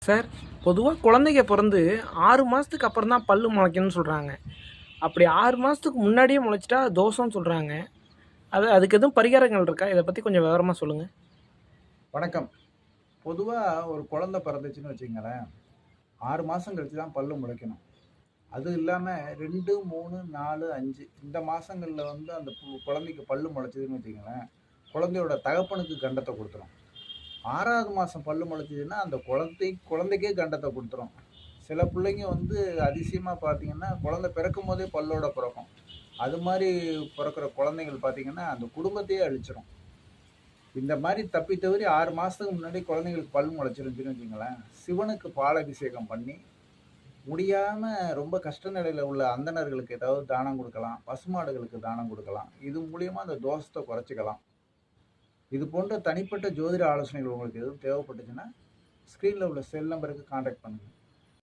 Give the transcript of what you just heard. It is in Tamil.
சார், பொதுவாக குழந்தைங்க பிறந்து 6 மாதத்துக்கு அப்புறம் தான் பல்லு முளைக்கணும்னு சொல்கிறாங்க. அப்படி 6 மாதத்துக்கு முன்னாடியே முளைச்சிட்டா தோஷம்னு சொல்கிறாங்க. அதுக்கு எதுவும் பரிகாரங்கள் இருக்கா? இதை பற்றி கொஞ்சம் விவரமாக சொல்லுங்கள். வணக்கம். பொதுவாக ஒரு குழந்தை பிறந்துச்சுன்னு வச்சுங்களேன், 6 மாதம் கழிச்சு தான் பல்லு முளைக்கணும். அது இல்லாமல் 2, 3, 4, 5 இந்த மாதங்களில் வந்து அந்த குழந்தைக்கு பல்லு முளைச்சதுன்னு வச்சுங்களேன், குழந்தையோட தகப்பனுக்கு கண்டத்தை கொடுத்துரும். 6வது மாதம் பல்லு முளைச்சதுன்னா அந்த குழந்தைக்கே கண்டத்தை கொடுத்துரும். சில பிள்ளைங்க வந்து அதிசயமாக பார்த்தீங்கன்னா குழந்தை பிறக்கும் போதே பல்லோட பிறக்கும். அது மாதிரி பிறக்கிற குழந்தைகள் பார்த்தீங்கன்னா அந்த குடும்பத்தையே அழிச்சிரும். இந்த மாதிரி தப்பி தவறி 6 மாதத்துக்கு முன்னாடி குழந்தைங்களுக்கு பல் முளைச்சிருந்துச்சுன்னு வச்சுங்களேன், சிவனுக்கு பாலாபிஷேகம் பண்ணி முடியாமல் ரொம்ப கஷ்ட நிலையில் உள்ள அந்தணர்களுக்கு ஏதாவது தானம் கொடுக்கலாம், பசுமாடுகளுக்கு தானம் கொடுக்கலாம். இது மூலியமாக அந்த தோஷத்தை குறைச்சிக்கலாம். இது போன்ற தனிப்பட்ட ஜோதிட ஆலோசனைகள் உங்களுக்கு எதுவும் தேவைப்பட்டுச்சுன்னா ஸ்க்ரீனில் உள்ள செல் நம்பருக்கு காண்டாக்ட் பண்ணுங்கள்.